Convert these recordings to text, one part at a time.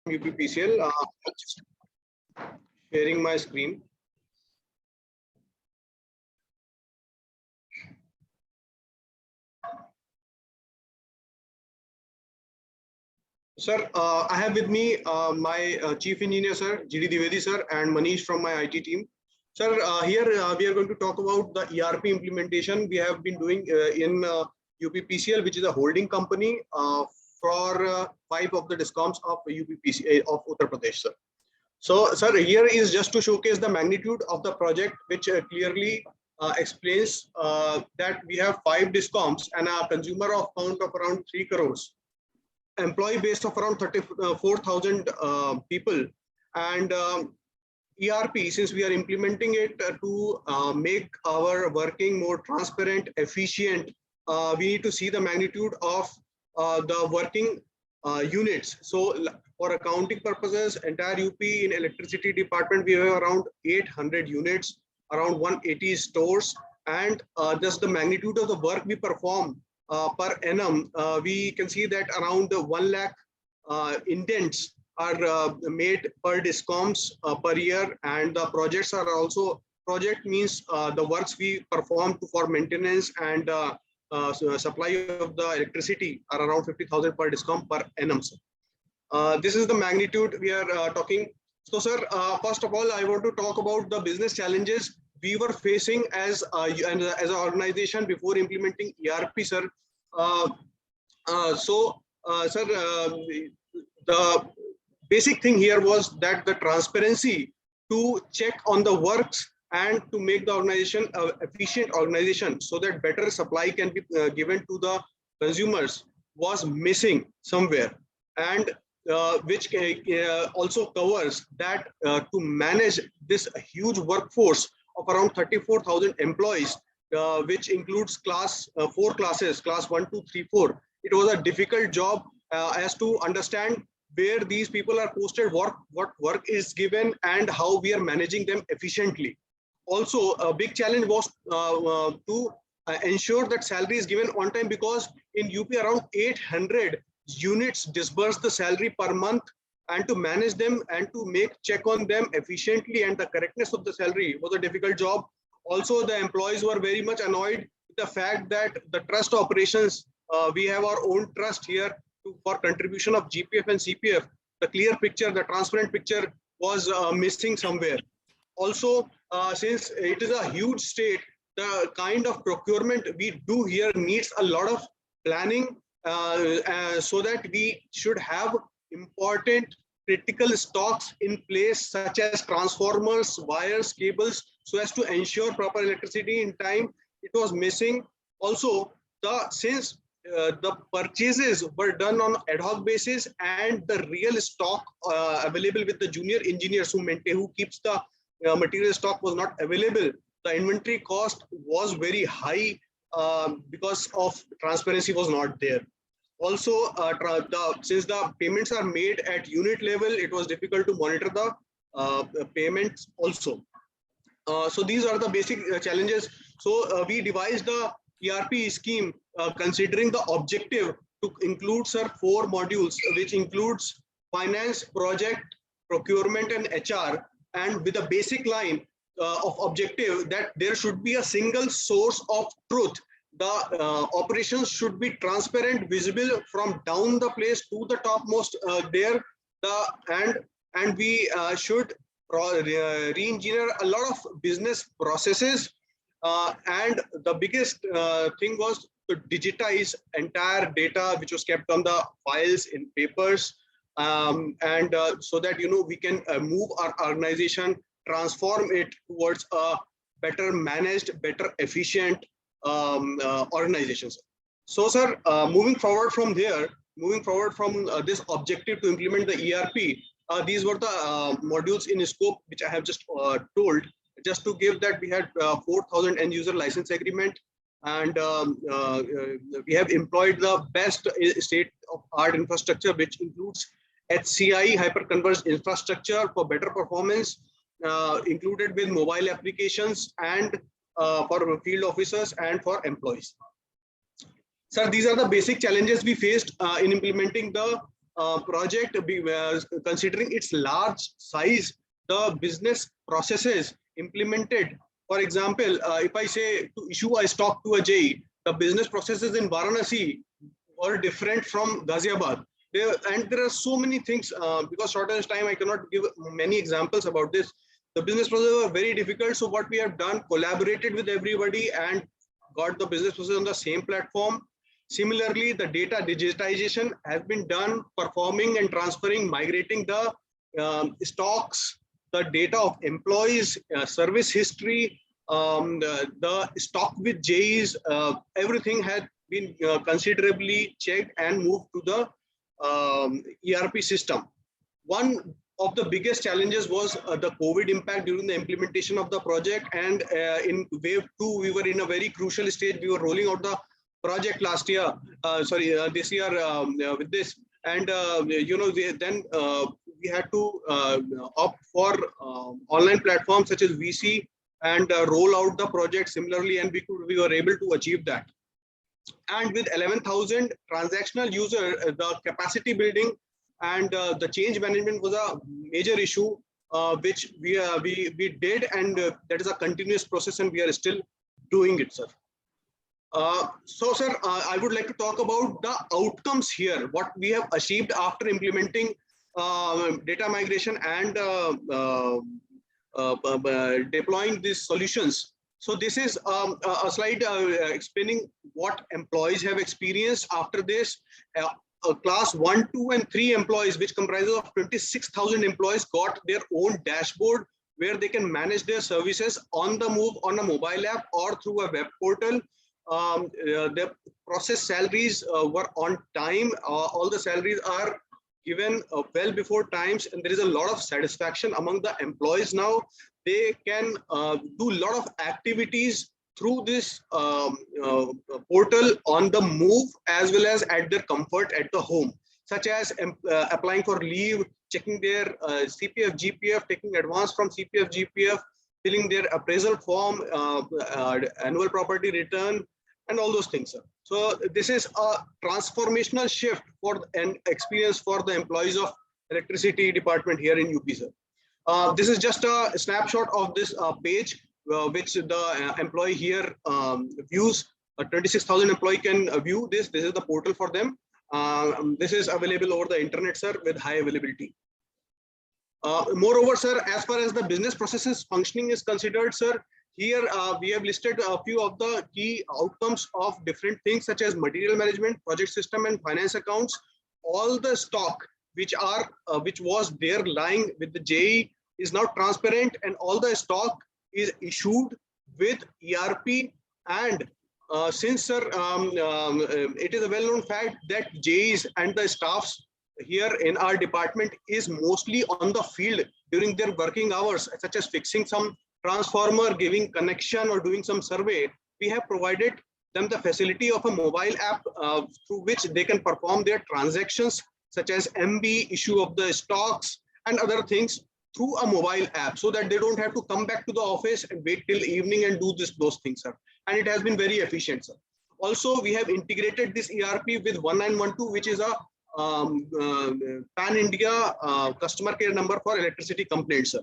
UPPCL. Just sharing my screen. Sir, I have with me my Chief Engineer, sir, GD Divedi, sir, and Manish from my IT team. Sir, here we are going to talk about the ERP implementation we have been doing in UPPCL, which is a holding company for 5 of the discoms of UPPCL of Uttar Pradesh, sir. So, sir, here is just to showcase the magnitude of the project, which clearly explains that we have 5 discoms and a consumer of count of around 3 crores. Employee base of around 34,000 people, and ERP, since we are implementing it to make our working more transparent, efficient, we need to see the magnitude of the working units. So for accounting purposes, entire UP in electricity department, we have around 800 units, around 180 stores, and just the magnitude of the work we perform per annum, we can see that around 1 lakh indents are made per discoms per year, and the projects are also, project means the works we perform for maintenance and supply of the electricity are around 50,000 per discom per annum. This is the magnitude we are talking. So, sir, first of all, I want to talk about the business challenges we were facing as an organization before implementing ERP, sir. Sir, the basic thing here was that the transparency to check on the works and to make the organization efficient organization so that better supply can be given to the consumers was missing somewhere, and which also covers that to manage this huge workforce of around 34,000 employees, which includes 4 classes, class 1, 2, 3, 4. It was a difficult job as to understand where these people are posted, what work is given, and how we are managing them efficiently. Also, a big challenge was to ensure that salary is given on time, because in UP around 800 units disburse the salary per month, and to manage them and to make check on them efficiently and the correctness of the salary was a difficult job. Also, the employees were very much annoyed with the fact that the trust operations, we have our own trust here for contribution of GPF and CPF. The clear picture, the transparent picture was missing somewhere. Also, since it is a huge state, the kind of procurement we do here needs a lot of planning so that we should have important critical stocks in place, such as transformers, wires, cables, so as to ensure proper electricity in time. It was missing. Also, since the purchases were done on ad hoc basis, and the real stock available with the junior engineers who keeps the material stock was not available, the inventory cost was very high because of transparency was not there. Also, since the payments are made at unit level, it was difficult to monitor the payments also. So these are the basic challenges. So we devised the ERP scheme considering the objective to include, sir, 4 modules, which includes finance, project, procurement, and HR, and with a basic line of objective that there should be a single source of truth. The operations should be transparent, visible from down the place to the topmost there. And we should re-engineer a lot of business processes. And the biggest thing was to digitize entire data which was kept on the files in papers, and so that we can move our organization, transform it towards a better managed, better efficient organizations. So, sir, moving forward from there, this objective to implement the ERP, these were the modules in scope which I have just told. Just to give that, we had 4,000 end user license agreement, and we have employed the best state of art infrastructure, which includes HCI hyperconverged infrastructure for better performance, included with mobile applications and for field officers and for employees. Sir, these are the basic challenges we faced in implementing the project, considering its large size, the business processes implemented. For example, if I say to issue a stock to a JE, the business processes in Varanasi were different from Ghaziabad. And there are so many things, because shortest time, I cannot give many examples about this. The business processes were very difficult. So what we have done, collaborated with everybody and got the business process on the same platform. Similarly, the data digitization has been done, performing and transferring, migrating the stocks, the data of employees, service history, the stock with JEs, everything had been considerably checked and moved to the ERP system. One of the biggest challenges was the COVID impact during the implementation of the project, and in wave 2 we were in a very crucial stage. We were rolling out the project last year, this year with this, and we had to opt for online platforms such as VC and roll out the project similarly, and we were able to achieve that. And with 11,000 transactional users, the capacity building and the change management was a major issue, which we did, and that is a continuous process, and we are still doing it, sir. So, sir, I would like to talk about the outcomes here, what we have achieved after implementing data migration and deploying these solutions. So this is a slide explaining what employees have experienced after this. Class 1, 2, and 3 employees, which comprises of 26,000 employees, got their own dashboard where they can manage their services on the move on a mobile app or through a web portal. The process salaries were on time. All the salaries are given well before times, and there is a lot of satisfaction among the employees now. They can do a lot of activities through this portal on the move as well as at their comfort at the home, such as applying for leave, checking their CPF, GPF, taking advance from CPF, GPF, filling their appraisal form, annual property return, and all those things, sir. So this is a transformational shift for an experience for the employees of electricity department here in UP, sir. This is just a snapshot of this page, which the employee here views. 26,000 employee can view this. This is the portal for them. This is available over the internet, sir, with high availability. Moreover, sir, as far as the business processes functioning is considered, sir, here we have listed a few of the key outcomes of different things such as material management, project system, and finance accounts. All the stock which was there lying with the JE is now transparent, and all the stock is issued with ERP. And since, sir, it is a well-known fact that JEs and the staffs here in our department is mostly on the field during their working hours, such as fixing some transformer, giving connection, or doing some survey. We have provided them the facility of a mobile app through which they can perform their transactions, such as MB, issue of the stocks, and other things through a mobile app, so that they don't have to come back to the office and wait till evening and do those things, sir. And it has been very efficient, sir. Also, we have integrated this ERP with 1912, which is a pan-India customer care number for electricity complaints, sir.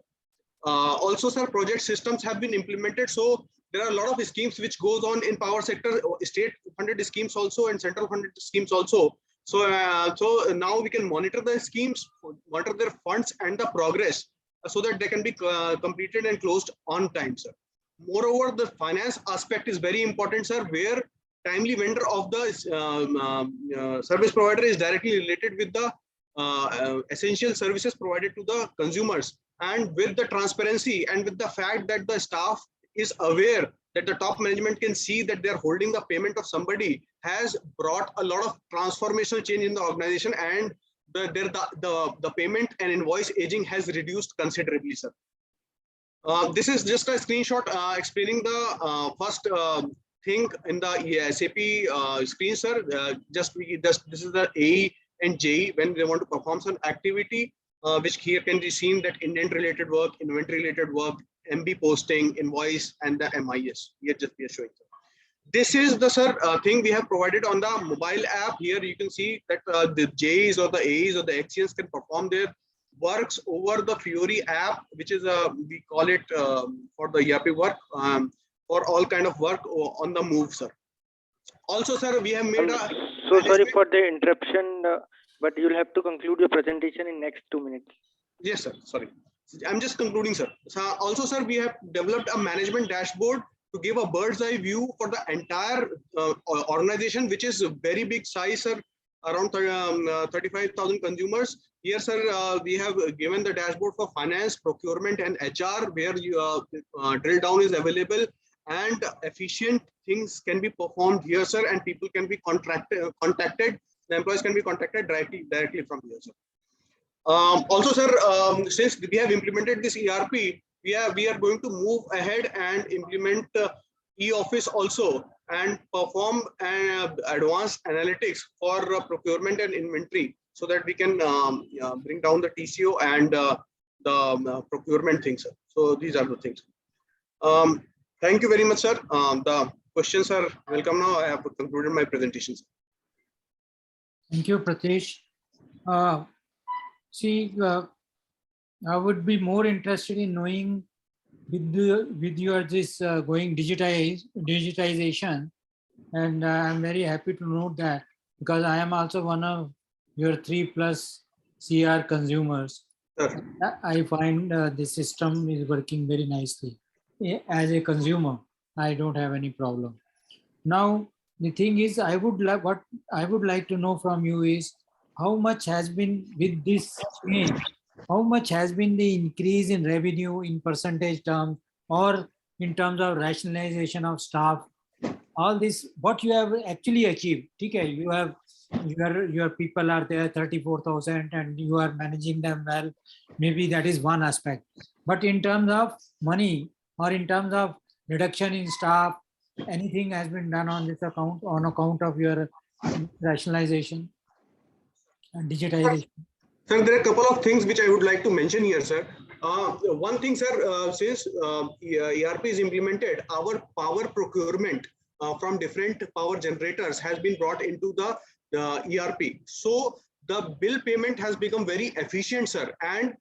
Also, sir, project systems have been implemented. So there are a lot of schemes which goes on in power sector, state funded schemes also and central funded schemes also. So, so now we can monitor the schemes, monitor their funds and the progress, so that they can be completed and closed on time, sir. Moreover, the finance aspect is very important, sir, where timely vendor of the service provider is directly related with the essential services provided to the consumers. And with the transparency and with the fact that the staff is aware that the top management can see that they are holding the payment of somebody, has brought a lot of transformational change in the organization, and the payment and invoice aging has reduced considerably, sir. This is just a screenshot explaining the first thing in the SAP screen, sir. This is the AE and JE when they want to perform some activity, which here can be seen that indent related work, inventory related work, MB posting, invoice, and the MIS. Here just we are showing. This is the thing we have provided on the mobile app. Here you can see that the J's or the A's or the XCNs can perform their works over the Fiori app, which is we call it for the ERP work, for all kind of work on the move, sir. Also, sir, we have made a so sorry for the interruption, but you'll have to conclude your presentation in next 2 minutes. Yes, sir. Sorry, I'm just concluding, sir. So also, sir, we have developed a management dashboard to give a bird's eye view for the entire organization, which is a very big size, sir, around 35,000 consumers. Here, sir, we have given the dashboard for finance, procurement, and HR, where drill down is available, and efficient things can be performed here, sir, and people can be contacted. The employees can be contacted directly from here, sir. Also, sir, since we have implemented this ERP, we are going to move ahead and implement e-office also, and perform advanced analytics for procurement and inventory, so that we can bring down the TCO and the procurement things, sir. So these are the things. Thank you very much, sir. The questions are welcome now. I have concluded my presentation, sir. Thank you, Pratish. See, I would be more interested in knowing with your this going digitization, and I'm very happy to note that, because I am also one of your 3+ CR consumers. Sir. I find the system is working very nicely. As a consumer, I don't have any problem. Now, the thing is, what I would like to know from you is, how much has been with this change? How much has been the increase in revenue in percentage terms, or in terms of rationalization of staff? All this, what you have actually achieved. Okay, you have your people are there 34,000, and you are managing them well. Maybe that is one aspect. But in terms of money, or in terms of reduction in staff, anything has been done on this account, on account of your rationalization and digitization? Sir, there are a couple of things which I would like to mention here, sir. One thing, sir, since ERP is implemented, our power procurement from different power generators has been brought into the ERP. So the bill payment has become very efficient, sir. And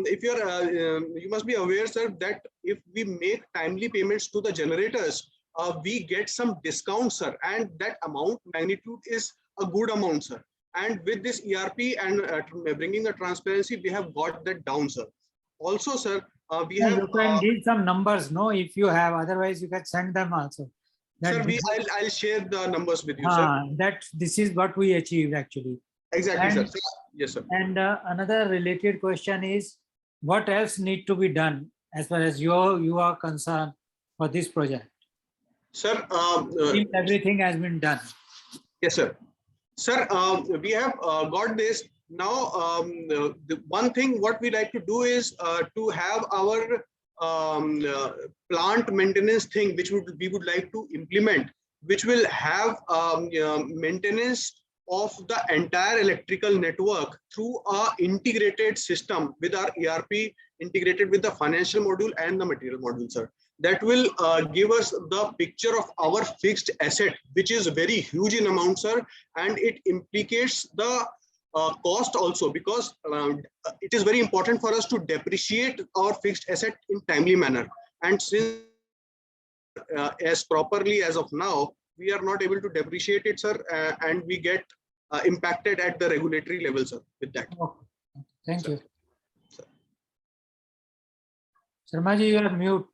if you must be aware, sir, that if we make timely payments to the generators, we get some discount, sir, and that amount magnitude is a good amount, sir. And with this ERP and bringing the transparency, we have got that down, sir. Also, sir, we have. You can give some numbers, no, if you have. Otherwise, you can send them also. Sir, I'll share the numbers with you, sir. This is what we achieved actually. Exactly, sir. Yes, sir. And another related question is, what else need to be done as far as you are concerned for this project? Sir, everything has been done. Yes, sir. Sir, we have got this. Now, the one thing what we like to do is to have our plant maintenance thing, which we would like to implement, which will have maintenance of the entire electrical network through a integrated system with our ERP, integrated with the financial module and the material module, sir. That will give us the picture of our fixed asset, which is very huge in amount, sir, and it implicates the cost also, because it is very important for us to depreciate our fixed asset in timely manner. And since as properly as of now, we are not able to depreciate it, sir, and we get impacted at the regulatory level, sir, with that. Okay. Thank you. Sharmaji, you are mute.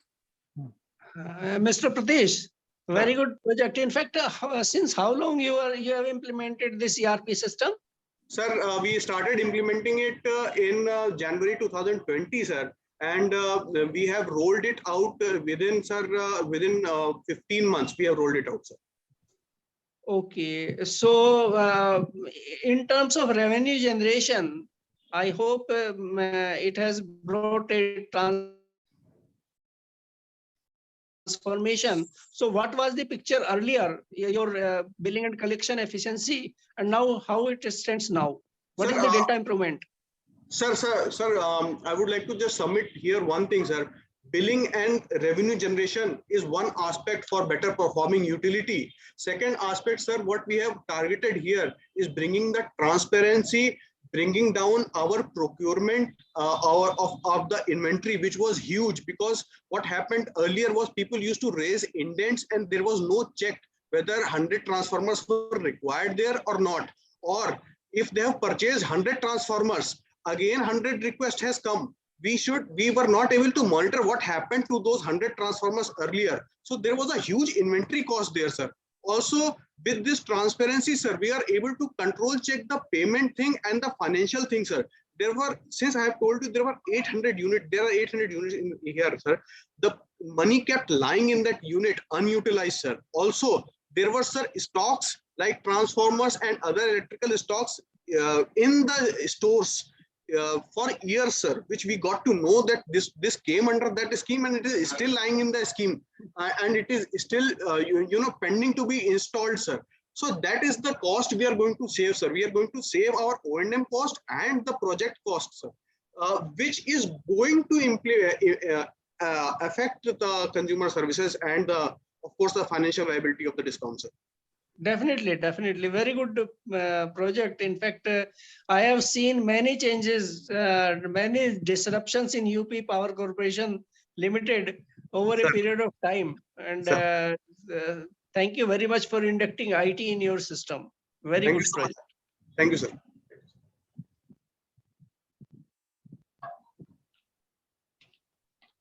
Mr. Pratish, very good project. In fact, since how long you have implemented this ERP system? Sir, we started implementing it in January 2020, sir, and we have rolled it out within 15 months. We have rolled it out, sir. Okay, so in terms of revenue generation, I hope it has brought a transformation. So what was the picture earlier, your billing and collection efficiency, and now how it stands now? What is the delta improvement? Sir, I would like to just submit here one thing, sir. billing and revenue generation is one aspect for better performing utility. Second aspect, sir, what we have targeted here is bringing the transparency, bringing down our procurement of the inventory, which was huge, because what happened earlier was people used to raise indents and there was no check whether 100 transformers were required there or not. Or if they have purchased 100 transformers, again 100 request has come. We were not able to monitor what happened to those 100 transformers earlier. So there was a huge inventory cost there, sir. Also, with this transparency, sir, we are able to control check the payment thing and the financial thing, sir. There were, since I have told you, there were 800 units. There are 800 units in here, sir. The money kept lying in that unit unutilized, sir. Also, there were, sir, stocks like transformers and other electrical stocks in the stores for years, sir, which we got to know that this came under that scheme and it is still lying in the scheme and it is still pending to be installed, sir. So that is the cost we are going to save, sir. We are going to save our O&M cost and the project cost, sir, which is going to affect the consumer services and of course the financial viability of the discount, sir. Definitely, definitely. Very good project. In fact, I have seen many changes, many disruptions in UP Power Corporation Limited over a period of time. And thank you very much for inducting IT in your system. Very good project. Thank you, sir.